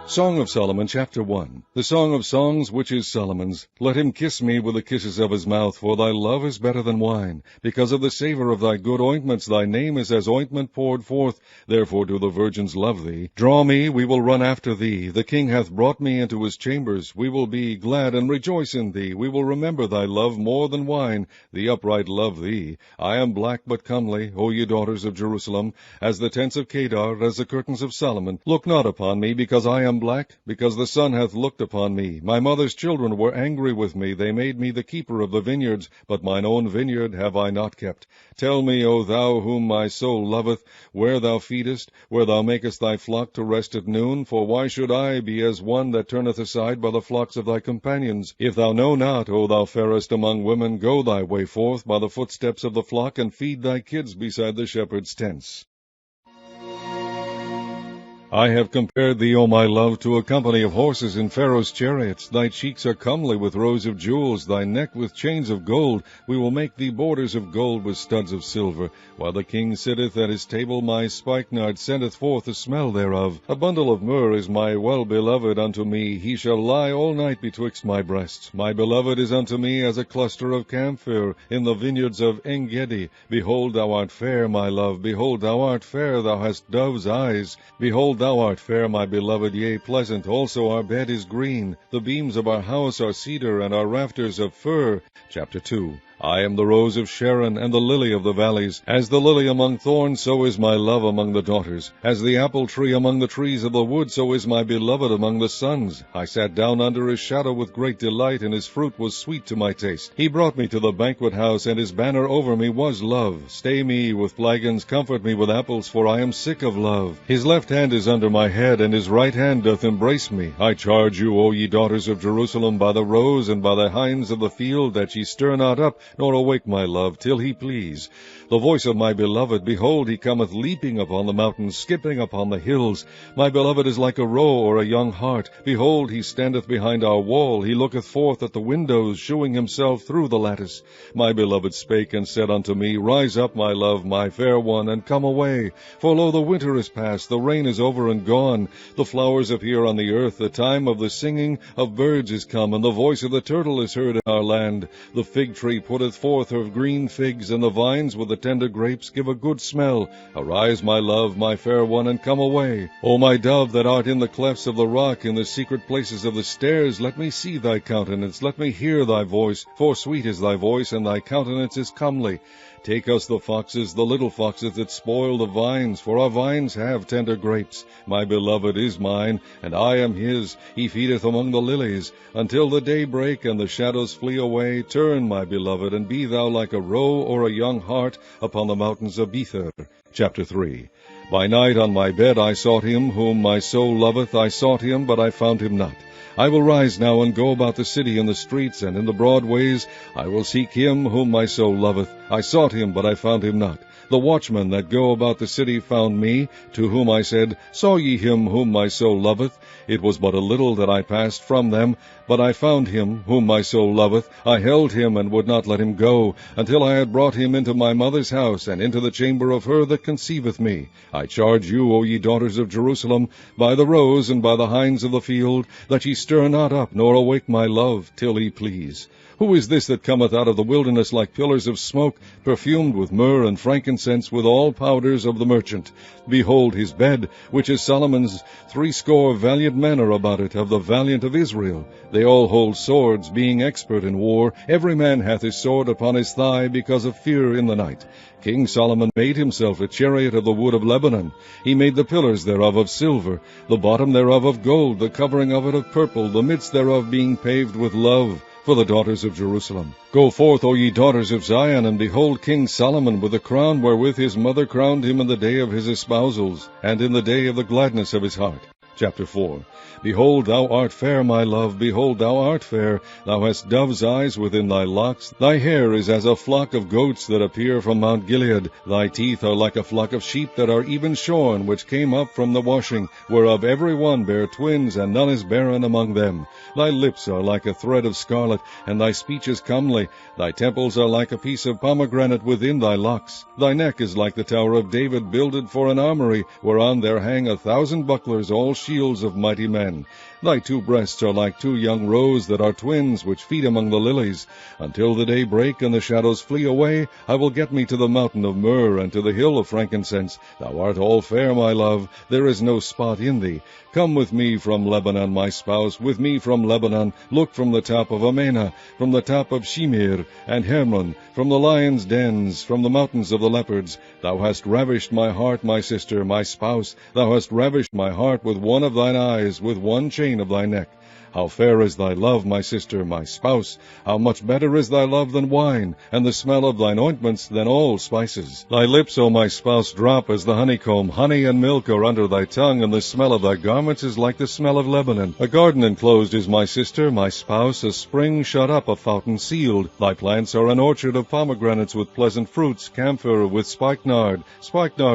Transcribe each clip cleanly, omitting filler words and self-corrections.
Song of Solomon, chapter 1. The Song of Songs, which is Solomon's. Let him kiss me with the kisses of his mouth, for thy love is better than wine. Because of the savor of thy good ointments, thy name is as ointment poured forth. Therefore do the virgins love thee. Draw me, we will run after thee. The king hath brought me into his chambers. We will be glad and rejoice in thee. We will remember thy love more than wine. The upright love thee. I am black but comely, O ye daughters of Jerusalem, as the tents of Kedar, as the curtains of Solomon. Look not upon me, because I am black, because the sun hath looked upon me. My mother's children were angry with me. They made me the keeper of the vineyards, but mine own vineyard have I not kept. Tell me, O thou whom my soul loveth, where thou feedest, where thou makest thy flock to rest at noon. For why should I be as one that turneth aside by the flocks of thy companions? If thou know not, O thou fairest among women, go thy way forth by the footsteps of the flock, and feed thy kids beside the shepherd's tents. I have compared thee, O my love, to a company of horses in Pharaoh's chariots. Thy cheeks are comely with rows of jewels, thy neck with chains of gold. We will make thee borders of gold with studs of silver. While the king sitteth at his table, my spikenard sendeth forth the smell thereof. A bundle of myrrh is my well-beloved unto me. He shall lie all night betwixt my breasts. My beloved is unto me as a cluster of camphor in the vineyards of En-gedi. Behold, thou art fair, my love. Behold, thou art fair. Thou hast dove's eyes. Behold, thou art fair, my beloved, yea, pleasant. Also our bed is green. The beams of our house are cedar, and our rafters of fir. Chapter 2. I am the rose of Sharon, and the lily of the valleys. As the lily among thorns, so is my love among the daughters. As the apple tree among the trees of the wood, so is my beloved among the sons. I sat down under his shadow with great delight, and his fruit was sweet to my taste. He brought me to the banquet house, and his banner over me was love. Stay me with flagons, comfort me with apples, for I am sick of love. His left hand is under my head, and his right hand doth embrace me. I charge you, O ye daughters of Jerusalem, by the roes and by the hinds of the field, that ye stir not up, nor awake my love, till he please. The voice of my beloved, behold, he cometh leaping upon the mountains, skipping upon the hills. My beloved is like a roe or a young hart. Behold, he standeth behind our wall. He looketh forth at the windows, shewing himself through the lattice. My beloved spake and said unto me, Rise up, my love, my fair one, and come away. For lo, the winter is past, the rain is over and gone. The flowers appear on the earth. The time of the singing of birds is come, and the voice of the turtle is heard in our land. The fig tree putteth forth her green figs, and the vines with the tender grapes give a good smell. Arise, my love, my fair one, and come away. O my dove, that art in the clefts of the rock, in the secret places of the stairs, let me see thy countenance, let me hear thy voice. For sweet is thy voice, and thy countenance is comely. Take us the foxes, the little foxes that spoil the vines, for our vines have tender grapes. My beloved is mine, and I am his. He feedeth among the lilies. Until the day break and the shadows flee away, turn, my beloved, and be thou like a roe or a young hart upon the mountains of Bether. Chapter 3. By night on my bed I sought him, whom my soul loveth. I sought him, but I found him not. I will rise now and go about the city in the streets and in the broad ways. I will seek him whom my soul loveth. I sought him, but I found him not. The watchmen that go about the city found me, to whom I said, Saw ye him whom my soul loveth? It was but a little that I passed from them, but I found him whom my soul loveth. I held him and would not let him go, until I had brought him into my mother's house, and into the chamber of her that conceiveth me. I charge you, O ye daughters of Jerusalem, by the roes and by the hinds of the field, that ye stir not up, nor awake my love, till he please. Who is this that cometh out of the wilderness like pillars of smoke, perfumed with myrrh and frankincense, with all powders of the merchant? Behold his bed, which is Solomon's. 80 valiant men are about it, of the valiant of Israel. They all hold swords, being expert in war. Every man hath his sword upon his thigh, because of fear in the night. King Solomon made himself a chariot of the wood of Lebanon. He made the pillars thereof of silver, the bottom thereof of gold, the covering of it of purple, the midst thereof being paved with love. For the daughters of Jerusalem. Go forth, O ye daughters of Zion, and behold King Solomon with the crown wherewith his mother crowned him in the day of his espousals, and in the day of the gladness of his heart. Chapter 4. Behold, thou art fair, my love, behold, thou art fair. Thou hast dove's eyes within thy locks. Thy hair is as a flock of goats that appear from Mount Gilead. Thy teeth are like a flock of sheep that are even shorn, which came up from the washing, whereof every one bare twins, and none is barren among them. Thy lips are like a thread of scarlet, and thy speech is comely. Thy temples are like a piece of pomegranate within thy locks. Thy neck is like the tower of David, builded for an armory, whereon there hang 1,000 bucklers, all shields of mighty men. Thy two breasts are like two young roes that are twins, which feed among the lilies. Until the day break and the shadows flee away, I will get me to the mountain of myrrh and to the hill of frankincense. Thou art all fair, my love, there is no spot in thee. Come with me from Lebanon, my spouse, with me from Lebanon. Look from the top of Amana, from the top of Shimir and Hermon, from the lions' dens, from the mountains of the leopards. Thou hast ravished my heart, my sister, my spouse. Thou hast ravished my heart with one of thine eyes, with one chain of thy neck. How fair is thy love, my sister, my spouse! How much better is thy love than wine, and the smell of thine ointments than all spices! Thy lips, O my spouse, drop as the honeycomb. Honey and milk are under thy tongue, and the smell of thy garments is like the smell of Lebanon. A garden enclosed is my sister, my spouse, a spring shut up, a fountain sealed. Thy plants are an orchard of pomegranates with pleasant fruits, camphor with spikenard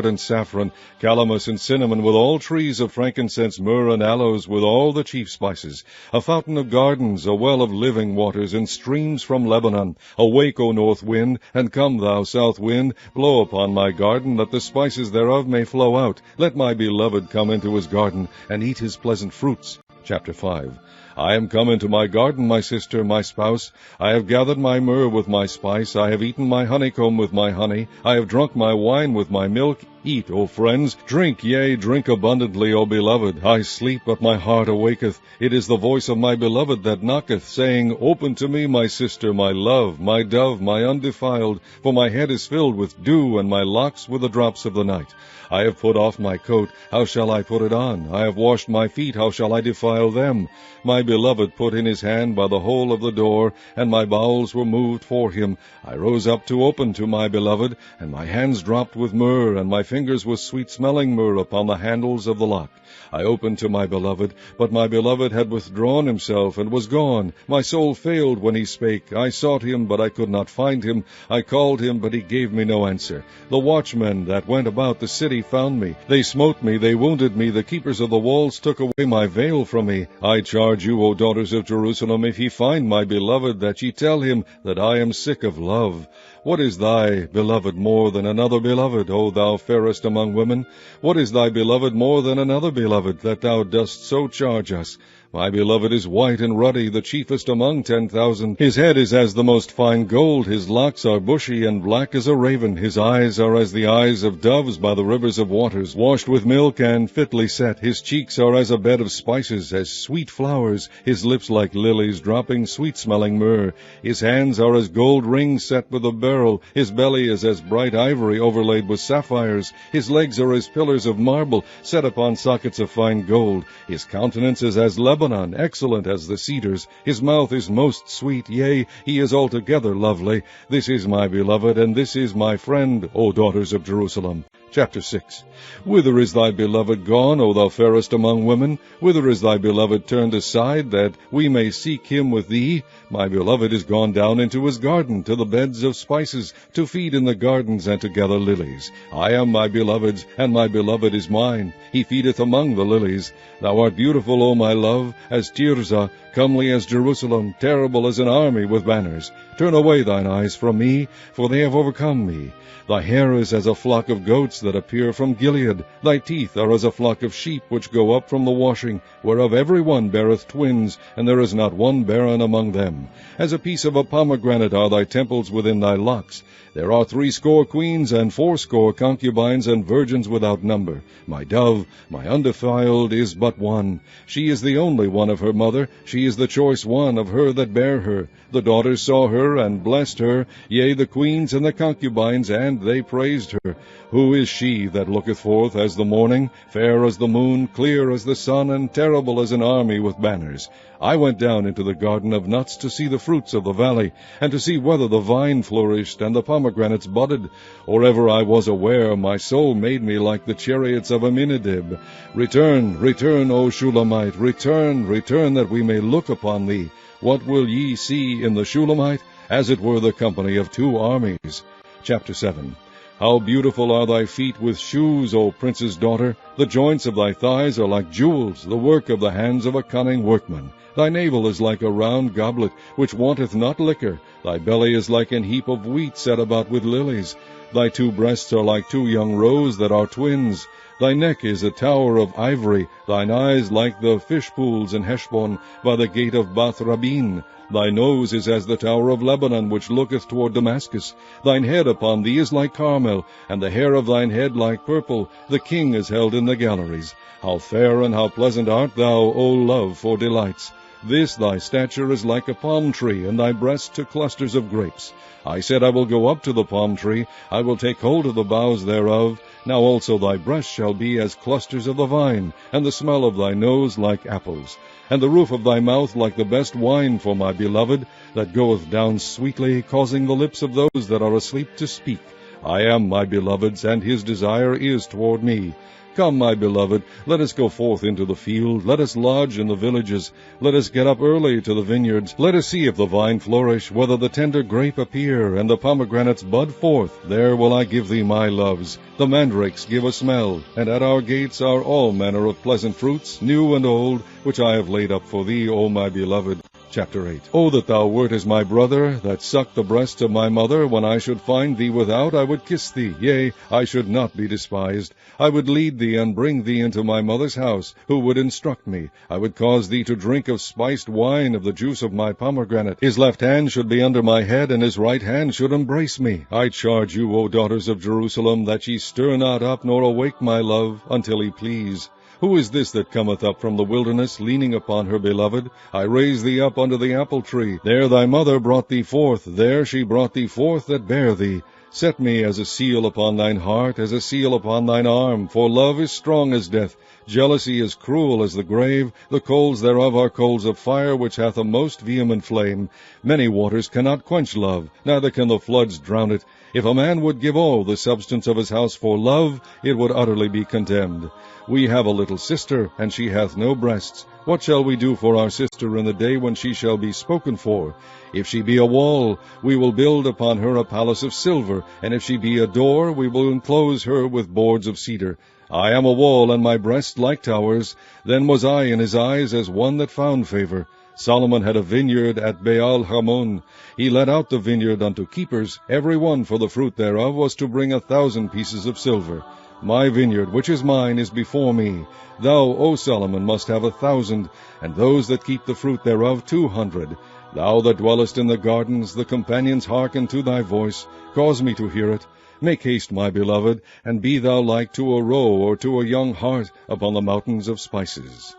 and saffron, calamus and cinnamon, with all trees of frankincense, myrrh and aloes, with all the chief spices. A fountain of gardens, a well of living waters, and streams from Lebanon. Awake, O north wind, and come, thou south wind, blow upon my garden, that the spices thereof may flow out. Let my beloved come into his garden, and eat his pleasant fruits. Chapter 5. I am come into my garden, my sister, my spouse. I have gathered my myrrh with my spice. I have eaten my honeycomb with my honey. I have drunk my wine with my milk. Eat, O friends, drink, yea, drink abundantly, O beloved. I sleep, but my heart awaketh. It is the voice of my beloved that knocketh, saying, Open to me, my sister, my love, my dove, my undefiled, for my head is filled with dew, and my locks with the drops of the night. I have put off my coat, how shall I put it on? I have washed my feet, how shall I defile them? My beloved put in his hand by the hole of the door, and my bowels were moved for him. I rose up to open to my beloved, and my hands dropped with myrrh, and my fingers with sweet-smelling myrrh upon the handles of the lock. I opened to my beloved, but my beloved had withdrawn himself, and was gone. My soul failed when he spake. I sought him, but I could not find him. I called him, but he gave me no answer. The watchmen that went about the city found me. They smote me, they wounded me. The keepers of the walls took away my veil from me. I charge you, O daughters of Jerusalem, if ye find my beloved, that ye tell him that I am sick of love. What is thy beloved more than another beloved, O thou fairest among women? What is thy beloved more than another beloved, that thou dost so charge us? My beloved is white and ruddy, the chiefest among 10,000. His head is as the most fine gold, his locks are bushy and black as a raven. His eyes are as the eyes of doves by the rivers of waters, washed with milk and fitly set. His cheeks are as a bed of spices, as sweet flowers. His lips like lilies, dropping sweet-smelling myrrh. His hands are as gold rings set with a beryl. His belly is as bright ivory overlaid with sapphires. His legs are as pillars of marble, set upon sockets of fine gold. His countenance is as Lebanon, excellent as the cedars. His mouth is most sweet, yea, he is altogether lovely. This is my beloved, and this is my friend, O daughters of Jerusalem. Chapter 6. Whither is thy beloved gone, O thou fairest among women? Whither is thy beloved turned aside, that we may seek him with thee? My beloved is gone down into his garden, to the beds of spices, to feed in the gardens, and to gather lilies. I am my beloved's, and my beloved is mine. He feedeth among the lilies. Thou art beautiful, O my love, as Tirzah, comely as Jerusalem, terrible as an army with banners. Turn away thine eyes from me, for they have overcome me. Thy hair is as a flock of goats that appear from Gilead. Thy teeth are as a flock of sheep which go up from the washing, whereof every one beareth twins, and there is not one barren among them. As a piece of a pomegranate are thy temples within thy locks. There are 80 queens, and 80 concubines, and virgins without number. My dove, my undefiled, is but one. She is the only one of her mother. She is the choice one of her that bare her. The daughters saw her, and blessed her, yea, the queens and the concubines, and they praised her. Who is she that looketh forth as the morning, fair as the moon, clear as the sun, and terrible as an army with banners? I went down into the garden of nuts to see the fruits of the valley, and to see whether the vine flourished, and the pomegranates budded. Or ever I was aware, my soul made me like the chariots of Aminadab. Return, return, O Shulamite, return, return, that we may look upon thee. What will ye see in the Shulamite? As it were the company of 2 armies. Chapter 7. How beautiful are thy feet with shoes, O prince's daughter! The joints of thy thighs are like jewels, the work of the hands of a cunning workman. Thy navel is like a round goblet, which wanteth not liquor. Thy belly is like an heap of wheat set about with lilies. Thy 2 breasts are like 2 young roes that are twins. Thy neck is a tower of ivory, thine eyes like the fish pools in Heshbon, by the gate of Bath Rabin. Thy nose is as the tower of Lebanon, which looketh toward Damascus. Thine head upon thee is like Carmel, and the hair of thine head like purple. The king is held in the galleries. How fair and how pleasant art thou, O love, for delights! This thy stature is like a palm tree, and thy breast to clusters of grapes. I said, I will go up to the palm tree, I will take hold of the boughs thereof. Now also thy breast shall be as clusters of the vine, and the smell of thy nose like apples, and the roof of thy mouth like the best wine for my beloved, that goeth down sweetly, causing the lips of those that are asleep to speak. I am my beloved's, and his desire is toward me. Come, my beloved, let us go forth into the field, let us lodge in the villages, let us get up early to the vineyards, let us see if the vine flourish, whether the tender grape appear, and the pomegranates bud forth. There will I give thee my loves. The mandrakes give a smell, and at our gates are all manner of pleasant fruits, new and old, which I have laid up for thee, O my beloved. Chapter 8. O that thou wert as my brother, that sucked the breast of my mother. When I should find thee without, I would kiss thee. Yea, I should not be despised. I would lead thee and bring thee into my mother's house, who would instruct me. I would cause thee to drink of spiced wine, of the juice of my pomegranate. His left hand should be under my head, and his right hand should embrace me. I charge you, O daughters of Jerusalem, that ye stir not up, nor awake my love, until he please. Who is this that cometh up from the wilderness, leaning upon her beloved? I raised thee up under the apple tree. There thy mother brought thee forth, there she brought thee forth that bare thee. Set me as a seal upon thine heart, as a seal upon thine arm, for love is strong as death. Jealousy is cruel as the grave. The coals thereof are coals of fire, which hath a most vehement flame. Many waters cannot quench love, neither can the floods drown it. If a man would give all the substance of his house for love, it would utterly be contemned. We have a little sister, and she hath no breasts. What shall we do for our sister in the day when she shall be spoken for? If she be a wall, we will build upon her a palace of silver, and if she be a door, we will enclose her with boards of cedar. I am a wall, and my breast like towers. Then was I in his eyes as one that found favor. Solomon had a vineyard at Baal Hamon. He let out the vineyard unto keepers. Every one for the fruit thereof was to bring 1,000 pieces of silver. My vineyard, which is mine, is before me. Thou, O Solomon, must have 1,000, and those that keep the fruit thereof 200. Thou that dwellest in the gardens, the companions hearken to thy voice. Cause me to hear it. Make haste, my beloved, and be thou like to a roe or to a young hart upon the mountains of spices.